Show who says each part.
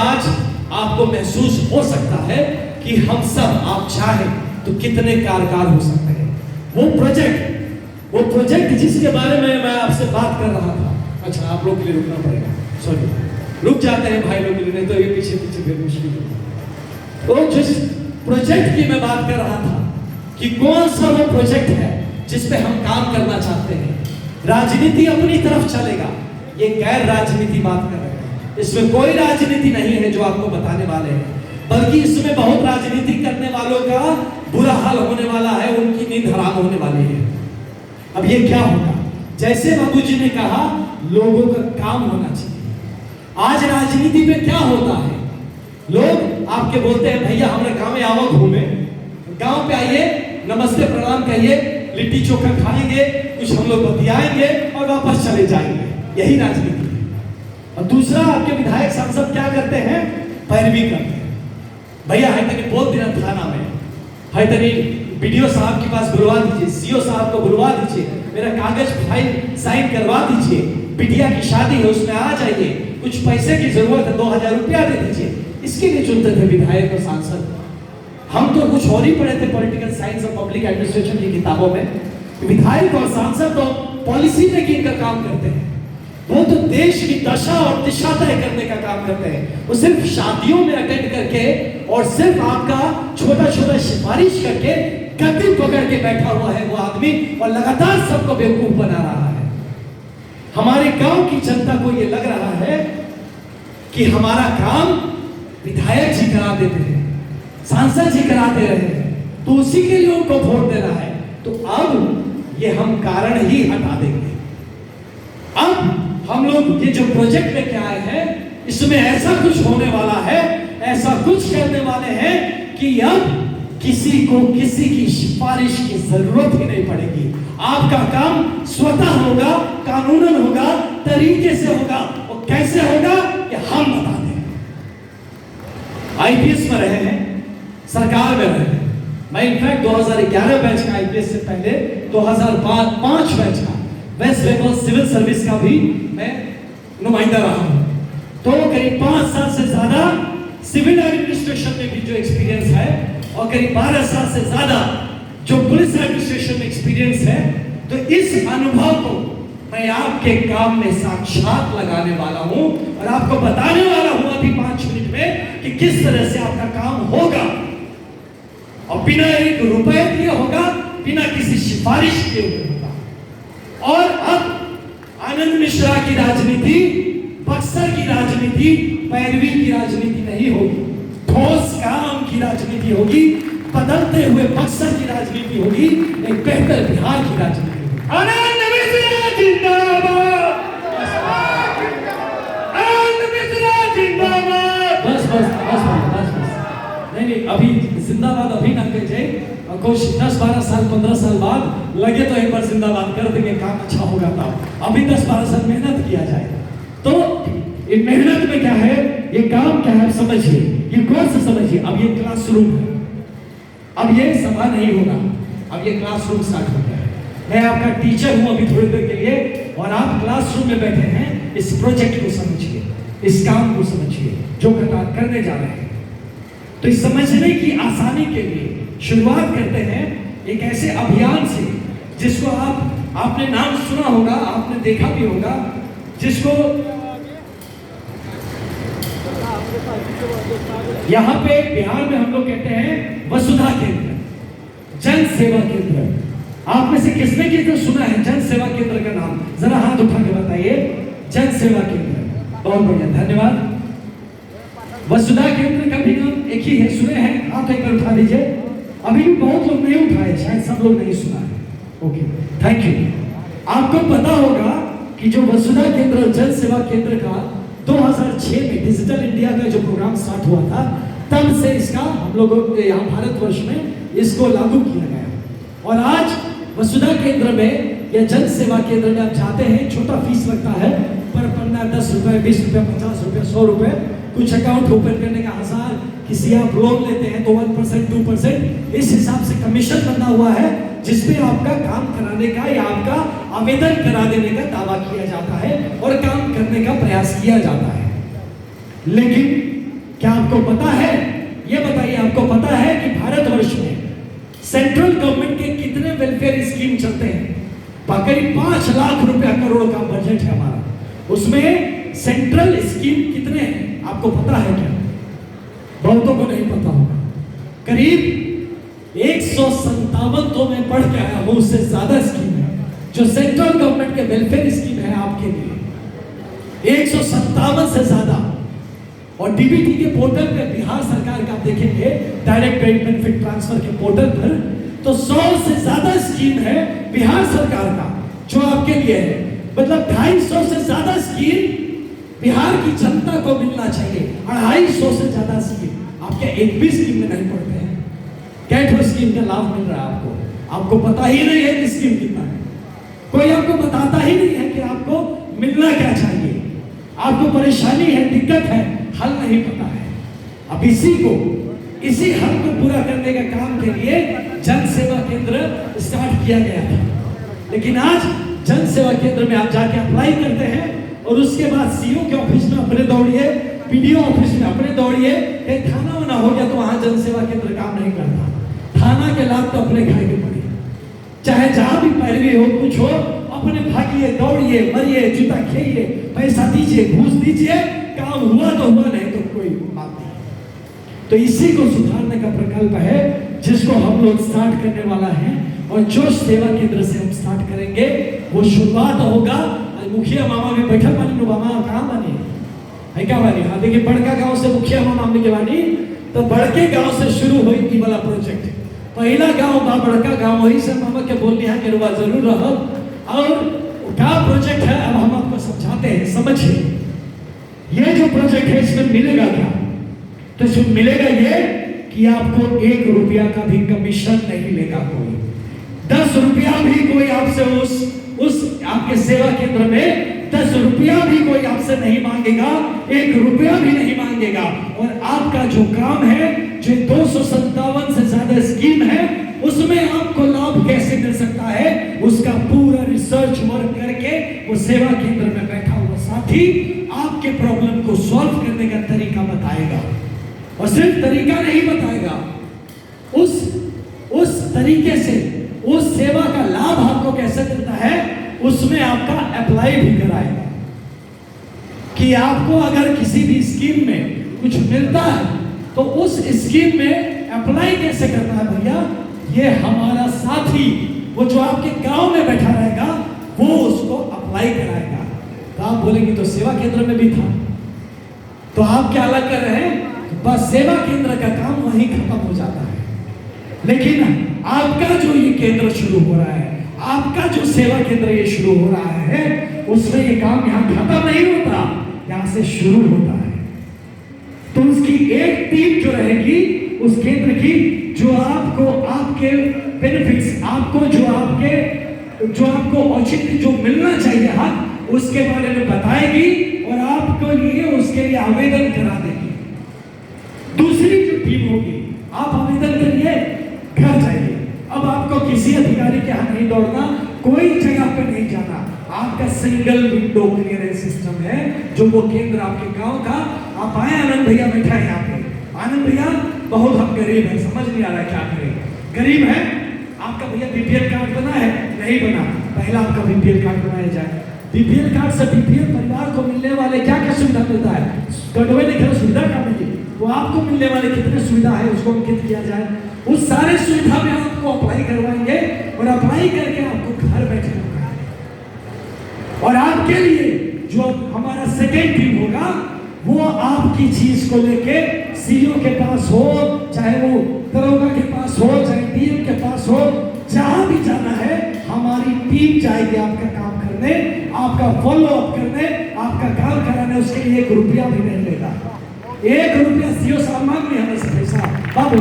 Speaker 1: आज आपको महसूस हो सकता है कि हम सब आप चाहे तो कितने कारगर हो सकते हैं। वो प्रोजेक्ट जिसके बारे में मैं आपसे बात कर रहा था। अच्छा, आप लोग के लिए रुकना पड़ेगा, सॉरी, रुक जाते हैं भाई लोग के लिए, नहीं तो ये पीछे पीछे फिर मुश्किल है। तो जिस प्रोजेक्ट की मैं बात कर रहा था कि कौन सा वो प्रोजेक्ट है जिस पे हम काम करना चाहते हैं। राजनीति अपनी तरफ चलेगा, ये गैर राजनीति बात कर रहे हैं, इसमें कोई राजनीति नहीं है जो आपको बताने वाले हैं, बल्कि इसमें बहुत राजनीति करने वालों का बुरा हाल होने वाला है, उनकी नींद हराम होने वाली है। अब ये क्या होगा? जैसे बाबूजी ने कहा, लोगों का काम होना चाहिए। आज राजनीति में क्या होता है, लोग आपके बोलते हैं भैया हमारे गांव में आओ घूमे, गांव पे आइए, नमस्ते प्रणाम कहिए, लिट्टी चोखा खाएंगे, कुछ हम लोग बतियाएंगे और वापस चले जाएंगे। यही राजनीति है। और दूसरा, आपके विधायक सांसद क्या करते हैं? पैरवी करते हैं। भैया है तक बोल देना थाना में, है तक बीडीओ साहब के पास बुलवा दीजिए, सीओ साहब को बुलवा दीजिए, मेरा कागज फाइल साइन करवा दीजिए, बिटिया की शादी है उसमें आ जाइए, कुछ पैसे की जरूरत है 2000 रुपया दे दीजिए। इसके लिए चुनते थे विधायक और सांसद। हम तो कुछ और ही पढ़े थे पॉलिटिकल साइंस और पब्लिक एडमिनिस्ट्रेशन की किताबों में। विधायक और सांसद तो पॉलिसी मेकिंग का काम करते हैं, वो तो देश की दशा और दिशा तय करने का काम करते हैं। वो सिर्फ शादियों में अटेंड करके और सिर्फ आपका छोटा छोटा सिफारिश करके गद्दी पकड़ के बैठा हुआ है वो आदमी, और लगातार सबको बेवकूफ बना रहा है। हमारे गांव की जनता को ये लग रहा है कि हमारा काम विधायक जी करा देते हैं, सांसद जी कराते रहे हैं, तो उसी के लिए उनको वोट देना है। तो अब ये हम कारण ही हटा देंगे। अब हम लोग ये जो प्रोजेक्ट लेके आए हैं, इसमें ऐसा कुछ होने वाला है, ऐसा कुछ करने वाले हैं कि अब किसी को किसी की सिफारिश की जरूरत ही नहीं पड़ेगी। आपका काम स्वतः होगा, कानूनन होगा, तरीके से होगा। और कैसे होगा ये हम बता दें। आईपीएस में रहे हैं, सरकार में रहे हैं। मैं इनफैक्ट 2011 बैच का आईपीएस से पहले 2005 बैच का वेस्ट बंगाल सिविल सर्विस का भी मैं नुमाइंदा रहा हूं। तो करीब 5 साल से ज्यादा सिविल एडमिनिस्ट्रेशन में भी जो एक्सपीरियंस है, और करीब 12 साल से ज्यादा जो पुलिस एडमिनिस्ट्रेशन में एक्सपीरियंस है। तो इस अनुभव को मैं आपके काम में साक्षात लगाने वाला हूं और आपको बताने वाला हूं अभी 5 मिनट में कि किस तरह से आपका काम होगा, और बिना 1 रुपए दिए होगा, बिना किसी सिफारिश के होगा। और अब आनंद मिश्रा की राजनीति, बक्सर की राजनीति, पैरवी की राजनीति नहीं होगी, ठोस काम की राजनीति होगी, बदलते हुए बक्सर की राजनीति होगी, एक बेहतर बिहार की राजनीति होगी। आनंद मिश्रा जिंदाबाद, आनंद मिश्रा जिंदाबाद। बस नहीं, अभी जिंदाबाद अभी ना कह जाए, कुछ 10-12 साल 15 साल बाद लगे तो एक बार जिंदाबाद कर देंगे, काम अच्छा होगा। तब अभी 10-12 साल मेहनत किया जाए। तो ये मेहनत में क्या है, ये काम क्या है समझिए, ये कोर्स समझिए। अब ये क्लासरूम है, अब ये सभा नहीं होगा, अब ये क्लासरूम स्टार्ट हो गया है। मैं आपका टीचर हूं अभी थोड़ी देर के लिए, और आप क्लासरूम में बैठे हैं। इस प्रोजेक्ट को समझिए, इस काम को समझिए जो करने जा रहे हैं। तो इस समझने की आसानी के लिए शुरुआत करते हैं एक ऐसे अभियान से जिसको आपने नाम सुना होगा, आपने देखा भी होगा, जिसको यहाँ पे बिहार में हम लोग कहते हैं वसुधा केंद्र, जन सेवा केंद्र। आप में से किसने किसने सुना है जन सेवा केंद्र का नाम? जरा हाथ उठा के बताइए। जन सेवा केंद्र, बहुत बढ़िया, धन्यवाद। वसुधा केंद्र का भी नाम एक ही है, सुने हैं? हाथ एक बार उठा दीजिए। अभी भी बहुत लोग नहीं उठाए, शायद सब लोग नहीं सुना है। Okay, thank you. आपको पता होगा कि जो वसुधा केंद्र और जन सेवा केंद्र का 2006 में डिजिटल इंडिया का जो प्रोग्राम स्टार्ट हुआ था, तब से इसका हम लोगों के यहाँ भारतवर्ष में इसको लागू किया गया। और आज वसुधा केंद्र में या जन सेवा केंद्र में आप जाते हैं, छोटा फीस लगता है, पर पन्ना 10 रुपए, 20 रुपए, 50 रुपए, 100 रुपए, कुछ अकाउंट ओपन करने का 1000, किसी आप लोन लेते हैं तो 1%, 2%, इस हिसाब से कमीशन बना हुआ है, जिसपे आपका काम कराने का या आपका आवेदन करा देने का दावा किया जाता है और काम करने का प्रयास किया जाता है। लेकिन क्या आपको पता है, ये बताइए, आपको पता है कि भारतवर्ष में सेंट्रल गवर्नमेंट के कितने वेलफेयर स्कीम चलते हैं? करीब 5 लाख रुपया करोड़ का बजट है हमारा, उसमें सेंट्रल स्कीम कितने हैं आपको पता है क्या? बहुतों को नहीं पता होगा। करीब 157 तो मैं पढ़ के आया हूं, उससे ज्यादा स्कीम है जो सेंट्रल गवर्नमेंट के वेलफेयर स्कीम है आपके लिए, 157 से ज्यादा। और डीबीटी के पोर्टल पे बिहार सरकार का आप देखेंगे, डायरेक्ट क्रेडिट बेनिफिट ट्रांसफर के पोर्टल पर, तो 100 से ज्यादा स्कीम है बिहार सरकार का जो आपके लिए है। मतलब 250 से ज्यादा स्कीम बिहार की जनता को मिलना चाहिए। 250 से ज्यादा स्कीम आपके एक भी स्कीम में नहीं पड़ते हैं। कैट स्कीम का लाभ मिल रहा है आपको, आपको पता ही नहीं है कि स्कीम कितना है, कोई आपको बताता ही नहीं है कि आपको मिलना क्या चाहिए। आपको परेशानी है, दिक्कत है, हल नहीं पता है। अब इसी हल को पूरा करने का काम के लिए जन सेवा केंद्र स्टार्ट किया गया था। लेकिन आज जन सेवा केंद्र में आप जाके अप्लाई करते हैं और उसके बाद सीओ के ऑफिस में अपने दौड़िए, पीडीओ ऑफिस में अपने दौड़िए, कहीं थाना वाना हो गया तो वहां जन सेवा केंद्र काम नहीं करता। थाना के लाभ तो अपने खाए के पड़े, चाहे जहां भी पैरवी हो, कुछ हो, अपने भागिए, दौड़िए, मरिए, जूता खेलिए, पैसा दीजिए, घूस दीजिए, काम हुआ तो हुआ, नहीं तो कोई बात नहीं। तो इसी को सुधारने का प्रकल्प है जिसको हम लोग स्टार्ट करने वाला है। और जो सेवा केंद्र से हम स्टार्ट करेंगे वो शुरुआत होगा। मुखिया मामा भी बैठा बानी, मामा कहाँ बानी है, क्या बानी? हाँ देखिए, बड़का गांव से मुखिया मामा हमने के बानी, तो बड़के गांव से शुरू हुई ई वाला प्रोजेक्ट। पहला गांव बा बड़का गांव, वही से मामा के बोल दिया कि रुआ जरूर रहो। और क्या प्रोजेक्ट है अब हम आपको समझाते हैं, समझिए। ये जो प्रोजेक्ट है इसमें मिलेगा क्या? तो इसमें मिलेगा ये कि आपको 1 रुपया का भी कमीशन नहीं लेगा कोई, 10 रुपया भी कोई आपसे उस आपके सेवा केंद्र में 10 रुपया भी कोई आपसे नहीं मांगेगा, 1 रुपया भी नहीं मांगेगा। और आपका जो काम है, जो 257 से ज्यादा स्कीम है, उसमें आपको लाभ कैसे मिल सकता है, उसका पूरा रिसर्च वर्क करके वो सेवा केंद्र में बैठा हुआ साथी आपके प्रॉब्लम को सॉल्व करने का तरीका बताएगा। और सिर्फ तरीका नहीं बताएगा, उस तरीके से उस सेवा का लाभ आपको कैसे मिलता है उसमें आपका अप्लाई भी कराएगा। कि आपको अगर किसी भी स्कीम में कुछ मिलता है तो उस स्कीम में अप्लाई कैसे करना है भैया, ये हमारा साथी, वो जो आपके गांव में बैठा रहेगा, वो उसको अप्लाई कराएगा। तो आप बोलेंगे तो सेवा केंद्र में भी था, तो आप क्या अलग कर रहे हैं? बस सेवा केंद्र का काम वहीं खत्म हो जाता है। लेकिन आपका जो ये केंद्र शुरू हो रहा है, आपका जो सेवा केंद्र ये शुरू हो रहा है, उसमें ये काम यहाँ खत्म नहीं होता, यहाँ से शुरू होता है। तो उसकी एक टीम जो रहेगी उस केंद्र की, जो आपको आपके बेनिफिट्स, आपको जो आपको औचित्य जो मिलना चाहिए हक, उसके बारे में बताएगी और आपको लिए उसके लिए आवेदन करा देगी। दूसरी जो टीम होगी, आप आवेदन करिए, घर जाइए। अब आपको किसी अधिकारी के यहाँ नहीं दौड़ना, कोई जगह पे नहीं जाना। आपका सिंगल विंडो क्लियरेंस सिस्टम है, जो वो केंद्र आपके गांव का। आप आए, आनंद भैया बैठा है यहाँ पे। आनंद भैया, बहुत हम गरीब हैं, समझ नहीं आ रहा क्या करें। गरीब है, आपका भैया बीपीएल कार्ड बना है? नहीं बना, पहला आपका बीपीएल कार्ड बनाया जाए। बीपीएल कार्ड से बीपीएल परिवार को मिलने वाले क्या क्या सुविधा मिलता है? गढ़वे ने घर सुविधा का मिली, तो आपको मिलने वाले कितने सुविधा है उसको अंकित किया जाए। उस सारे सुविधा में आपको अप्लाई करवाएंगे और अप्लाई करके आपको घर बैठे होगा। और आपके लिए जो हमारा सेकेंड टीम होगा, वो आपकी चीज को लेके सीईओ के पास हो, चाहे वो दरोगा के पास हो, चाहे डीएम के पास हो, जहां भी जाना है, हमारी टीम जाएगी आपका काम करने, आपका फॉलो अप करने, आपका काम कराने। उसके लिए 1 रुपया भी नहीं लेगा। 1 रुपया सीईओ साहब मांग रहे हमें से पैसा, बाबू